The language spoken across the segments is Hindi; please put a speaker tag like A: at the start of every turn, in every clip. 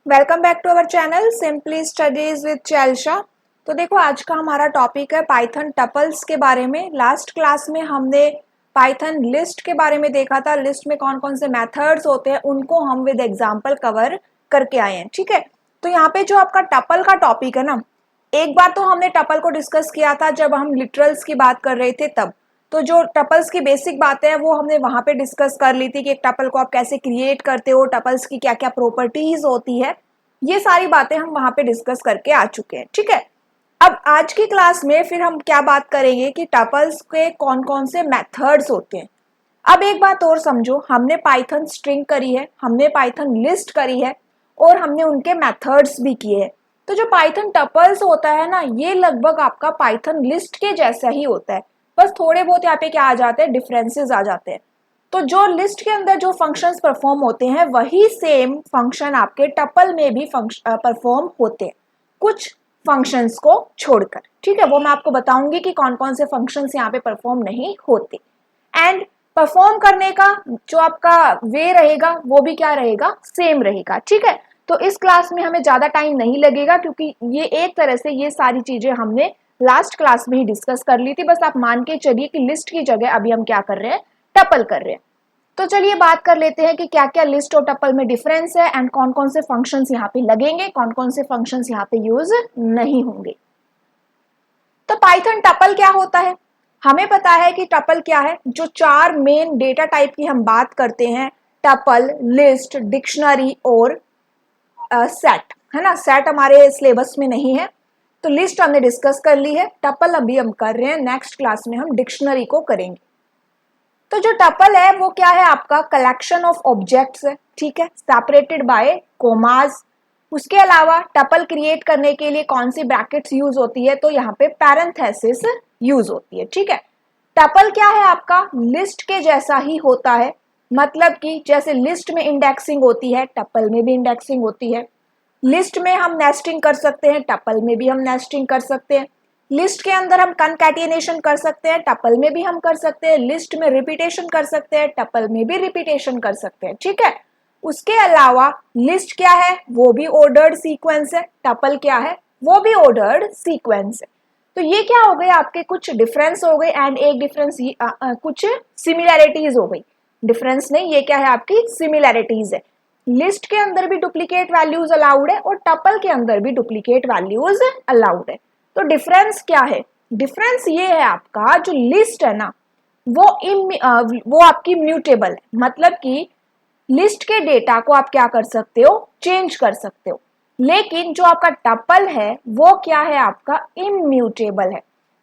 A: Welcome back to our channel simply studies with चैल्शा। तो देखो, आज का हमारा टॉपिक है पाइथन टपल्स के बारे में। लास्ट क्लास में हमने पाइथन लिस्ट के बारे में देखा था। लिस्ट में कौन कौन से मेथड्स होते हैं उनको हम विद एग्जांपल कवर करके आए हैं। ठीक है, तो यहाँ पे जो आपका टपल का टॉपिक है ना, एक बार तो हमने टपल को डिस्कस किया था जब हम लिटरल्स की बात कर रहे थे तब। तो जो टपल्स की बेसिक बातें हैं वो हमने वहां पे डिस्कस कर ली थी कि एक टपल को आप कैसे क्रिएट करते हो, टपल्स की क्या क्या प्रॉपर्टीज होती है, ये सारी बातें हम वहां पे डिस्कस करके आ चुके हैं। ठीक है, अब आज की क्लास में फिर हम क्या बात करेंगे कि टपल्स के कौन कौन से मेथड्स होते हैं। अब एक बात और समझो, हमने पाइथन स्ट्रिंग करी है, हमने पाइथन लिस्ट करी है और हमने उनके मेथड्स भी किए हैं। तो जो पाइथन टपल्स होता है ना, ये लगभग आपका पाइथन लिस्ट के जैसा ही होता है, बस थोड़े बहुत यहाँ पे क्या आ जाते हैं, डिफरेंसेस आ जाते हैं। तो जो लिस्ट के अंदर जो फंक्शंस परफॉर्म होते हैं वही सेम फंक्शन आपके टपल में भी परफॉर्म होते हैं, कुछ फंक्शंस को छोड़कर। ठीक है, वो मैं आपको बताऊंगी कि कौन कौन से फंक्शंस यहाँ पे परफॉर्म नहीं होते। एंड परफॉर्म करने का जो आपका वे रहेगा वो भी क्या रहेगा, सेम रहेगा। ठीक है, तो इस क्लास में हमें ज्यादा टाइम नहीं लगेगा क्योंकि ये एक तरह से ये सारी चीजें हमने लास्ट क्लास में ही डिस्कस कर ली थी। बस आप मान के चलिए कि लिस्ट की जगह अभी हम क्या कर रहे हैं, टपल कर रहे हैं। तो चलिए बात कर लेते हैं कि क्या क्या लिस्ट और टपल में डिफरेंस है एंड कौन कौन से फंक्शंस यहाँ पे लगेंगे, कौन कौन से फंक्शंस यहाँ पे यूज नहीं होंगे। तो पाइथन टपल क्या होता है, हमें पता है कि टपल क्या है। जो चार मेन डेटा टाइप की हम बात करते हैं, टपल, लिस्ट, डिक्शनरी और सेट, है ना। सेट हमारे सिलेबस में नहीं है, तो लिस्ट हमने डिस्कस कर ली है, टपल अभी हम कर रहे हैं, नेक्स्ट क्लास में हम डिक्शनरी को करेंगे। तो जो टपल है वो क्या है, आपका कलेक्शन ऑफ ऑब्जेक्ट्स है। ठीक है, सेपरेटेड बाय कोमाज। उसके अलावा टपल क्रिएट करने के लिए कौन सी ब्रैकेट्स यूज होती है, तो यहाँ पे पैरेंथेसिस यूज होती है। ठीक है, टपल क्या है आपका, लिस्ट के जैसा ही होता है। मतलब कि जैसे लिस्ट में इंडेक्सिंग होती है, टपल में भी इंडेक्सिंग होती है। लिस्ट में हम नेस्टिंग कर सकते हैं, टपल में भी हम नेस्टिंग कर सकते हैं। लिस्ट के अंदर हम कंकैटिनेशन कर सकते हैं, टपल में भी हम कर सकते हैं। लिस्ट में रिपीटेशन कर सकते हैं, टपल में भी रिपीटेशन कर सकते हैं। ठीक है, उसके अलावा लिस्ट क्या है, वो भी ऑर्डर्ड सीक्वेंस है, टपल क्या है, वो भी ऑर्डर्ड सीक्वेंस है। तो ये क्या हो गए, आपके कुछ डिफरेंस हो गए एंड एक डिफरेंस कुछ सिमिलैरिटीज हो गई। डिफरेंस नहीं, ये क्या है, आपकी सिमिलैरिटीज है। लिस्ट के अंदर भी डुप्लीकेट वैल्यूज अलाउड है और टपल के अंदर भी डुप्लीकेट वैल्यूज अलाउड है। तो डिफरेंस क्या है, डिफरेंस ये है आपका, जो लिस्ट है ना वो आपकी म्यूटेबल है। मतलब कि लिस्ट के डेटा को आप क्या कर सकते हो, चेंज कर सकते हो। लेकिन जो आपका टपल है वो क्या है, आपका इम्यूटेबल है।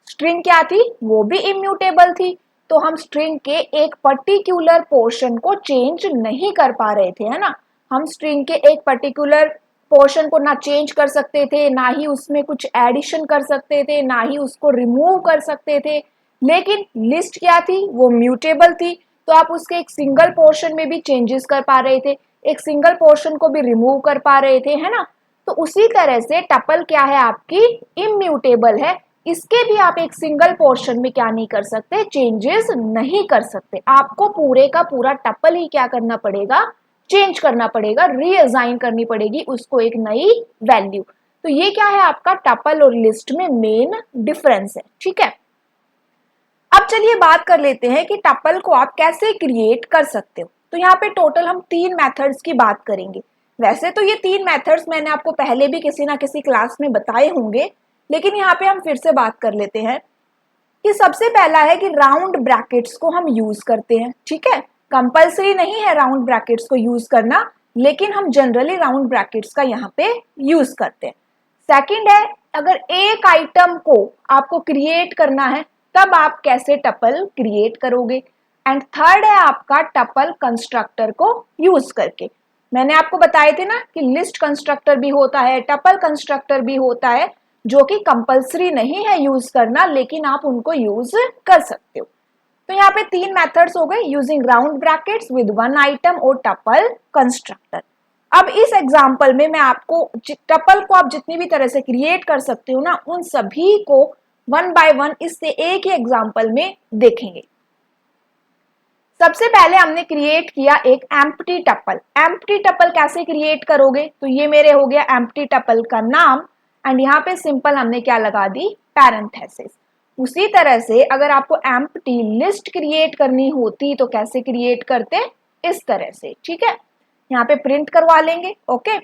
A: स्ट्रिंग क्या थी, वो भी इम्यूटेबल थी। तो हम स्ट्रिंग के एक पर्टिकुलर पोर्शन को चेंज नहीं कर पा रहे थे, है ना। हम स्ट्रिंग के एक पर्टिकुलर पोर्शन को ना चेंज कर सकते थे, ना ही उसमें कुछ एडिशन कर सकते थे, ना ही उसको रिमूव कर सकते थे। लेकिन लिस्ट क्या थी, वो म्यूटेबल थी, तो आप उसके एक सिंगल पोर्शन में भी चेंजेस कर पा रहे थे, एक सिंगल पोर्शन को भी रिमूव कर पा रहे थे, है ना। तो उसी तरह से टपल क्या है, आपकी इम्यूटेबल है। इसके भी आप एक सिंगल पोर्शन में क्या नहीं कर सकते, चेंजेस नहीं कर सकते। आपको पूरे का पूरा टपल ही क्या करना पड़ेगा, चेंज करना पड़ेगा, रीअसाइन करनी पड़ेगी उसको एक नई वैल्यू। तो ये क्या है, आपका टपल और लिस्ट में मेन डिफरेंस है। ठीक है, अब चलिए बात कर लेते हैं कि टपल को आप कैसे क्रिएट कर सकते हो। तो यहाँ पे टोटल हम 3 मेथड्स की बात करेंगे। वैसे तो ये 3 मेथड्स मैंने आपको पहले भी किसी ना किसी क्लास में बताए होंगे, लेकिन यहाँ पे हम फिर से बात कर लेते हैं कि सबसे पहला है कि राउंड ब्रैकेट्स को हम यूज करते हैं। ठीक है, कंपल्सरी नहीं है राउंड ब्रैकेट्स को यूज करना, लेकिन हम जनरली राउंड ब्रैकेट्स का यहाँ पे यूज करते हैं। सेकंड है, अगर एक आइटम को आपको क्रिएट करना है तब आप कैसे टपल क्रिएट करोगे। एंड थर्ड है आपका टपल कंस्ट्रक्टर को यूज करके। मैंने आपको बताए थे ना कि लिस्ट कंस्ट्रक्टर भी होता है, टपल कंस्ट्रक्टर भी होता है, जो कि कंपल्सरी नहीं है यूज करना, लेकिन आप उनको यूज कर सकते हो। तो यहाँ पे 3 मेथड्स हो गए, using round brackets with one item और टपल कंस्ट्रक्टर। अब इस एग्जाम्पल में मैं आपको टपल को आप जितनी भी तरह से क्रिएट कर सकते हो ना, उन सभी को वन बाय वन इससे एक ही एग्जाम्पल में देखेंगे। सबसे पहले हमने क्रिएट किया एक एम्प्टी टपल। एम्प्टी टपल कैसे क्रिएट करोगे, तो ये मेरे हो गया एम्प्टी टपल का नाम, एंड यहाँ पे सिंपल हमने क्या लगा दी, पैरेंथेसिस। उसी तरह से अगर आपको एम्प्टी लिस्ट क्रिएट करनी होती तो कैसे क्रिएट करते, इस तरह से, ठीक है, यहाँ पे प्रिंट करवा लेंगे। ओके,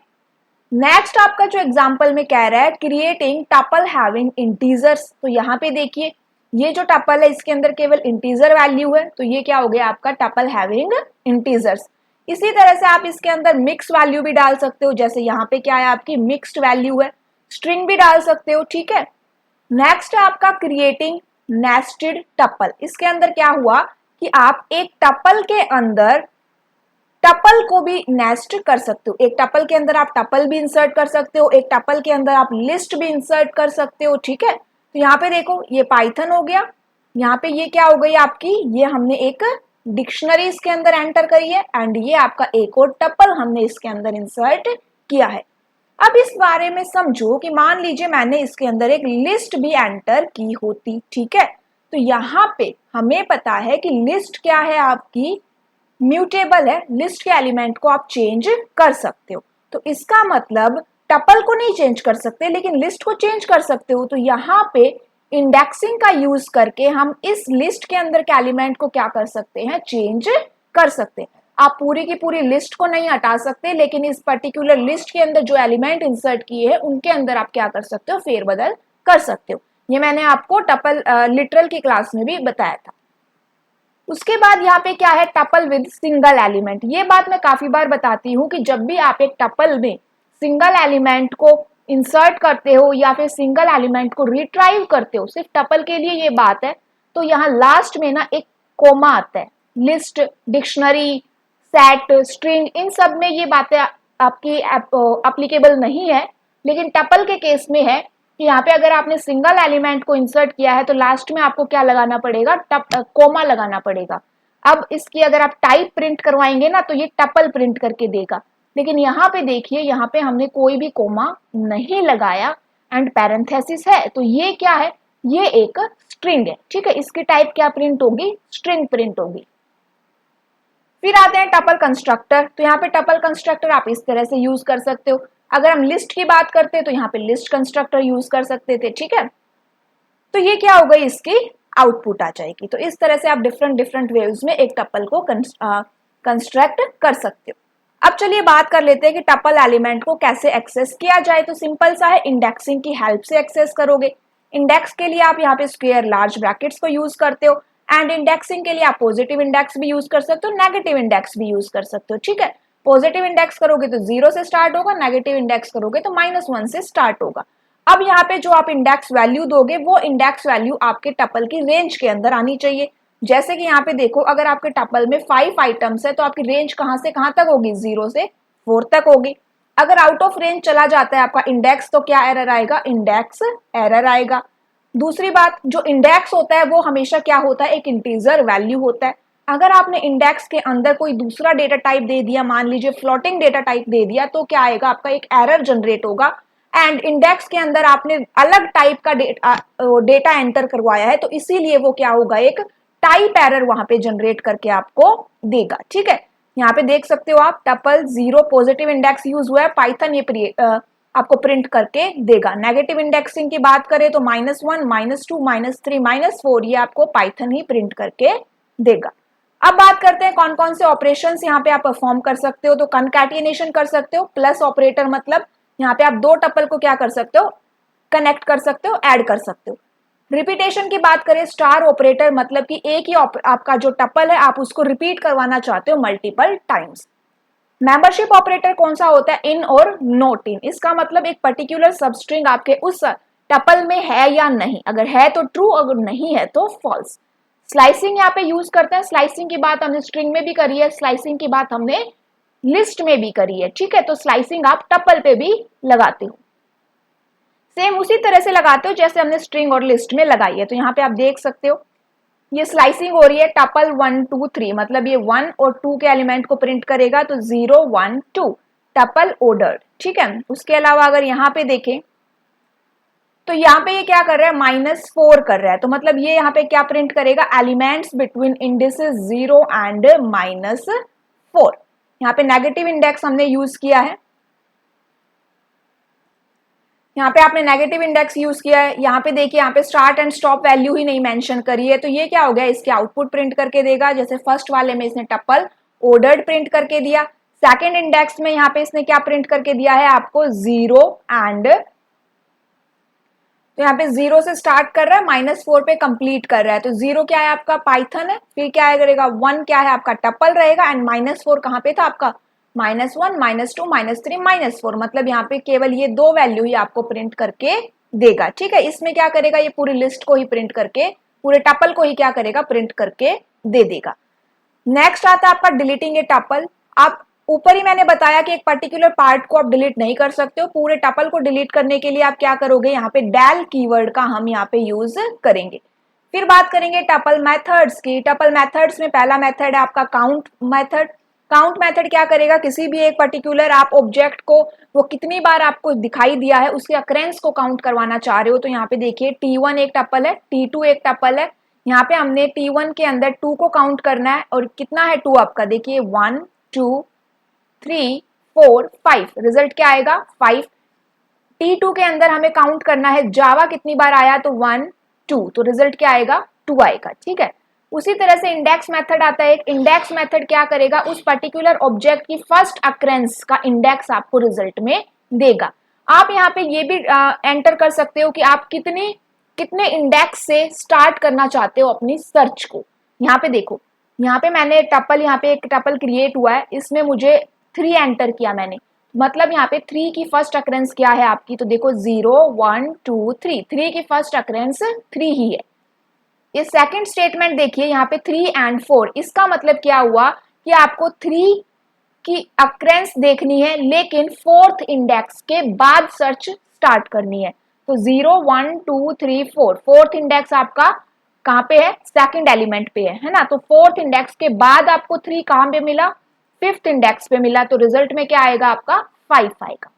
A: नेक्स्ट आपका जो एग्जाम्पल में कह रहा है क्रिएटिंग टपल हैविंग इंटीजर्स, तो यहाँ पे देखिए ये जो टपल है इसके अंदर केवल इंटीजर वैल्यू है, तो ये क्या हो गया आपका टपल हैविंग इंटीजर्स। इसी तरह से आप इसके अंदर मिक्स वैल्यू भी डाल सकते हो, जैसे यहाँ पे क्या है आपकी मिक्स्ड वैल्यू है, स्ट्रिंग भी डाल सकते हो, ठीक है। नेक्स्ट है आपका क्रिएटिंग नेस्टेड टपल। इसके अंदर क्या हुआ कि आप एक टपल के अंदर टपल को भी नेस्ट कर सकते हो, एक टपल के अंदर आप टपल भी इंसर्ट कर सकते हो, एक टपल के अंदर आप लिस्ट भी इंसर्ट कर सकते हो, ठीक है। तो यहाँ पे देखो ये पाइथन हो गया, यहाँ पे ये क्या हो गई आपकी, ये हमने एक डिक्शनरी इसके अंदर एंटर करी है, एंड ये आपका एक और टपल हमने इसके अंदर इंसर्ट किया है। अब इस बारे में समझो कि मान लीजिए मैंने इसके अंदर एक लिस्ट भी एंटर की होती, ठीक है, तो यहाँ पे हमें पता है कि लिस्ट क्या है आपकी, म्यूटेबल है, लिस्ट के एलिमेंट को आप चेंज कर सकते हो। तो इसका मतलब टपल को नहीं चेंज कर सकते लेकिन लिस्ट को चेंज कर सकते हो। तो यहाँ पे इंडेक्सिंग का यूज करके हम इस लिस्ट के अंदर के एलिमेंट को क्या कर सकते हैं, चेंज कर सकते हैं। आप पूरी की पूरी लिस्ट को नहीं हटा सकते, लेकिन इस पर्टिकुलर लिस्ट के अंदर जो एलिमेंट इंसर्ट किए हैं उनके अंदर आप क्या कर सकते हो, फेरबदल कर सकते हो। ये मैंने आपको टपल लिटरल की क्लास में भी बताया था। उसके बाद यहाँ पे क्या है, टपल विद सिंगल एलिमेंट। ये बात मैं काफी बार बताती हूँ कि जब भी आप एक टपल में सिंगल एलिमेंट को इंसर्ट करते हो या फिर सिंगल एलिमेंट को रिट्राइव करते हो, सिर्फ टपल के लिए ये बात है, तो यहाँ लास्ट में ना एक कोमा आता है। लिस्ट, डिक्शनरी, सेट, स्ट्रिंग, इन सब में ये बातें आपकी एप्लीकेबल नहीं है, लेकिन टपल के केस में है कि यहाँ पे अगर आपने सिंगल एलिमेंट को इंसर्ट किया है तो लास्ट में आपको क्या लगाना पड़ेगा, कोमा लगाना पड़ेगा। अब इसकी अगर आप टाइप प्रिंट करवाएंगे ना तो ये टपल प्रिंट करके देगा, लेकिन यहाँ पे देखिए यहाँ पे हमने कोई भी कोमा नहीं लगाया एंड पैरेंथेसिस है, तो ये क्या है, ये एक स्ट्रिंग है, ठीक है। इसकी टाइप क्या प्रिंट होगी, स्ट्रिंग प्रिंट होगी। फिर आते हैं टपल कंस्ट्रक्टर। तो यहाँ पे टपल कंस्ट्रक्टर आप इस तरह से यूज कर सकते हो। अगर हम लिस्ट की बात करते हैं तो यहाँ पे लिस्ट कंस्ट्रक्टर यूज कर सकते थे, ठीक है। तो ये क्या हो गई, इसकी आउटपुट आ जाएगी। तो इस तरह से आप डिफरेंट डिफरेंट वेव्स में एक टपल को कंस्ट्रक्ट कर सकते हो। अब चलिए बात कर लेते हैं कि टपल एलिमेंट को कैसे एक्सेस किया जाए। तो सिंपल सा है, इंडेक्सिंग की हेल्प से एक्सेस करोगे। इंडेक्स के लिए आप यहाँ पे स्क्वायर लार्ज ब्रैकेट्स को यूज करते हो, एंड इंडेक्सिंग के लिए आप पॉजिटिव इंडेक्स भी यूज कर सकते हो, नेगेटिव इंडेक्स भी यूज कर सकते हो, ठीक है। पॉजिटिव इंडेक्स करोगे तो 0 से स्टार्ट होगा, नेगेटिव इंडेक्स करोगे तो -1 से स्टार्ट होगा। अब यहाँ पे जो आप इंडेक्स वैल्यू दोगे वो इंडेक्स वैल्यू आपके टपल की रेंज के अंदर आनी चाहिए। जैसे कि यहाँ पे देखो, अगर आपके टपल में 5 आइटम्स है तो आपकी रेंज कहाँ से कहाँ तक होगी, 0 से 4 तक होगी। अगर आउट ऑफ रेंज चला जाता है आपका इंडेक्स तो क्या एरर आएगा, इंडेक्स एरर आएगा। दूसरी बात, जो इंडेक्स होता है वो हमेशा क्या होता है, एक इंटीजर वैल्यू होता है। अगर आपने इंडेक्स के अंदर कोई दूसरा डेटा टाइप दे दिया, मान लीजिए फ्लोटिंग डेटा टाइप दे दिया, तो क्या आएगा, आपका एक एरर जनरेट होगा। एंड इंडेक्स के अंदर आपने अलग टाइप का डेटा एंटर करवाया है, तो इसीलिए वो क्या होगा, एक टाइप एरर वहां पे जनरेट करके आपको देगा, ठीक है। यहाँ पे देख सकते हो आप, टपल 0 पॉजिटिव इंडेक्स यूज हुआ है, पाइथन ये आपको प्रिंट करके देगा। नेगेटिव इंडेक्सिंग की बात करें तो -1, -2, -3, -4 ये आपको पाइथन ही प्रिंट करके देगा। अब बात करते हैं कौन कौन से ऑपरेशंस यहाँ पे आप परफॉर्म कर सकते हो। तो कनकैटिनेशन कर सकते हो, प्लस ऑपरेटर मतलब यहाँ पे आप दो टपल को क्या कर सकते हो, कनेक्ट कर सकते हो, ऐड कर सकते हो। रिपीटेशन की बात करें, स्टार ऑपरेटर मतलब कि एक ही आपका जो टपल है आप उसको रिपीट करवाना चाहते हो मल्टीपल टाइम्स। मेंबरशिप ऑपरेटर कौन सा होता है, इन और नॉट इन। इसका मतलब एक पर्टिकुलर सबस्ट्रिंग आपके उस टपल में है या नहीं, अगर है तो ट्रू, अगर नहीं है तो फॉल्स। स्लाइसिंग यहाँ पे यूज करते हैं। स्लाइसिंग की बात हमने स्ट्रिंग में भी करी है, स्लाइसिंग की बात हमने लिस्ट में भी करी है, ठीक है। तो स्लाइसिंग आप टपल पे भी लगाते हो, सेम उसी तरह से लगाते हो जैसे हमने स्ट्रिंग और लिस्ट में लगाई है। तो यहाँ पे आप देख सकते हो ये स्लाइसिंग हो रही है, टपल 1 2 3 मतलब ये 1 और 2 के एलिमेंट को प्रिंट करेगा, तो 0 1 2 टपल ऑर्डर्ड, ठीक है। उसके अलावा अगर यहाँ पे देखें तो यहाँ पे ये क्या कर रहा है, -4 कर रहा है, तो मतलब ये यहाँ पे क्या प्रिंट करेगा, एलिमेंट्स बिटवीन इंडिसेस 0 एंड -4। यहाँ पे नेगेटिव इंडेक्स हमने यूज किया है, यहाँ पे आपने नेगेटिव इंडेक्स यूज किया है। यहाँ पे देखिए, यहाँ पे स्टार्ट एंड स्टॉप वैल्यू ही नहीं मेंशन करी है, तो ये क्या हो गया, इसके आउटपुट प्रिंट करके देगा। जैसे फर्स्ट वाले में इसने टपल ऑर्डर्ड प्रिंट करके दिया, सेकंड इंडेक्स में यहाँ पे इसने क्या प्रिंट करके दिया है आपको, 0 एंड, तो यहाँ पे 0 से स्टार्ट कर रहा है, -4 पे कंप्लीट कर रहा है। तो 0 क्या है आपका, पाइथन है, फिर क्या करेगा, 1 क्या है आपका, टपल रहेगा, एंड -4 कहाँ पे था आपका, -1 -2 -3 -4, मतलब यहाँ पे केवल ये दो वैल्यू ही आपको प्रिंट करके देगा। ठीक है, इसमें क्या करेगा, ये पूरी लिस्ट को ही प्रिंट करके, पूरे टपल को ही क्या करेगा, प्रिंट करके दे देगा। नेक्स्ट आता है आपका डिलीटिंग ए टपल। आप ऊपर ही मैंने बताया कि एक पर्टिकुलर पार्ट को आप डिलीट नहीं कर सकते हो, पूरे टपल को डिलीट करने के लिए आप क्या करोगे, यहाँ पे डेल कीवर्ड का हम यहाँ पे यूज करेंगे। फिर बात करेंगे टपल मेथड्स की। टपल मेथड्स में पहला मेथड है आपका काउंट मेथड। काउंट मेथड क्या करेगा, किसी भी एक पर्टिकुलर आप ऑब्जेक्ट को, वो कितनी बार आपको दिखाई दिया है उसके अक्रेंस को काउंट करवाना चाह रहे हो। तो यहाँ पे देखिए T1 एक टपल है, T2 एक टपल है, यहाँ पे हमने T1 के अंदर 2 को काउंट करना है, और कितना है 2 आपका, देखिए 1 2 3 4 5, रिजल्ट क्या आएगा 5। T2 के अंदर हमें काउंट करना है जावा कितनी बार आया, तो 1 2, तो रिजल्ट क्या आएगा 2 आएगा। ठीक है, उसी तरह से इंडेक्स मेथड आता है। एक इंडेक्स मेथड क्या करेगा, उस पर्टिकुलर ऑब्जेक्ट की फर्स्ट अक्रेंस का इंडेक्स आपको रिजल्ट में देगा। आप यहाँ पे ये भी एंटर कर सकते हो कि आप कितने इंडेक्स से स्टार्ट करना चाहते हो अपनी सर्च को। यहाँ पे देखो, यहाँ पे मैंने टपल, यहाँ पे एक टपल क्रिएट हुआ है, इसमें मुझे 3 एंटर किया मैंने, मतलब यहाँ पे 3 की फर्स्ट अक्रेंस क्या है आपकी, तो देखो 0 1 2 3, 3 की फर्स्ट अक्रेंस 3 ही है। ये सेकंड स्टेटमेंट देखिए, यहाँ पे 3 एंड 4, इसका मतलब क्या हुआ कि आपको 3 की अक्रेंस देखनी है, लेकिन फोर्थ इंडेक्स के बाद सर्च स्टार्ट करनी है। तो 0 1 2 3 4, फोर्थ इंडेक्स आपका कहाँ पे है, सेकंड एलिमेंट पे है ना। तो फोर्थ इंडेक्स के बाद आपको 3 कहाँ पे मिला, फिफ्थ इंडेक्स पे मिला, तो रिजल्ट में क्या आएगा आपका 5 आएगा।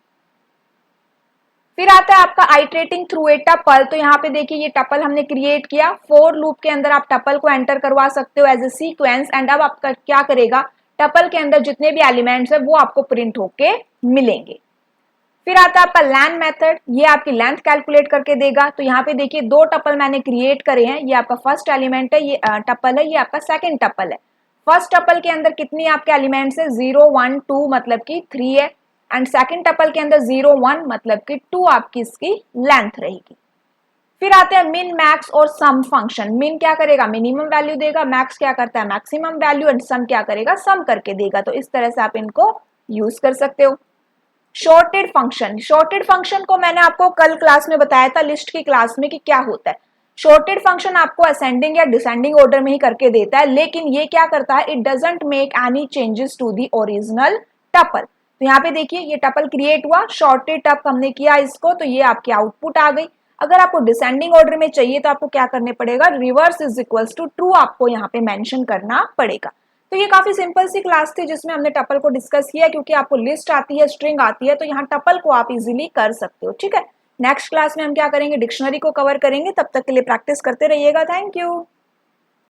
A: फिर आता है आपका आइटरेटिंग थ्रू ए टपल। तो यहाँ पे देखिए, ये टपल हमने क्रिएट किया, फॉर लूप के अंदर आप टपल को एंटर करवा सकते हो एज ए सीक्वेंस, एंड अब आपका क्या करेगा, टपल के अंदर जितने भी एलिमेंट्स है वो आपको प्रिंट होके मिलेंगे। फिर आता है आपका लेंथ मेथड, ये आपकी लेंथ कैलकुलेट करके देगा। तो यहाँ पे देखिए, 2 टपल मैंने क्रिएट करे हैं, ये आपका फर्स्ट एलिमेंट है, ये टपल है, ये आपका सेकंड टपल है। फर्स्ट टपल के अंदर कितनी आपके एलिमेंट्स है, 0 1 2, मतलब कि 3 है, एंड सेकंड टपल के अंदर 0 1, मतलब कि 2 आपकी इसकी लेंथ रहेगी। फिर आते हैं मिन मैक्स और सम फंक्शन। मिन क्या करेगा, मिनिमम वैल्यू देगा, मैक्स क्या करता है, मैक्सिमम वैल्यू, एंड सम क्या करेगा, सम करके देगा। तो इस तरह से आप इनको यूज कर सकते हो। शॉर्टेड फंक्शन, शॉर्टेड फंक्शन को मैंने आपको कल क्लास में बताया था, लिस्ट की क्लास में, कि क्या होता है। शॉर्टेड फंक्शन आपको असेंडिंग या डिसेंडिंग ऑर्डर में ही करके देता है, लेकिन ये क्या करता है, it doesn't make any changes to the original tuple. तो यहाँ पे देखिए, ये टपल क्रिएट हुआ, शॉर्टेड टप हमने किया इसको, तो ये आपकी आउटपुट आ गई। अगर आपको डिसेंडिंग ऑर्डर में चाहिए तो आपको क्या करने पड़ेगा, reverse is equals to true आपको यहाँ पे मेंशन करना पड़ेगा। तो ये काफी सिंपल सी क्लास थी जिसमें हमने टपल को डिस्कस किया, क्योंकि आपको लिस्ट आती है, स्ट्रिंग आती है, तो यहाँ टपल को आप इजीली कर सकते हो। ठीक है, नेक्स्ट क्लास में हम क्या करेंगे, डिक्शनरी को कवर करेंगे। तब तक के लिए प्रैक्टिस करते रहिएगा। Thank you.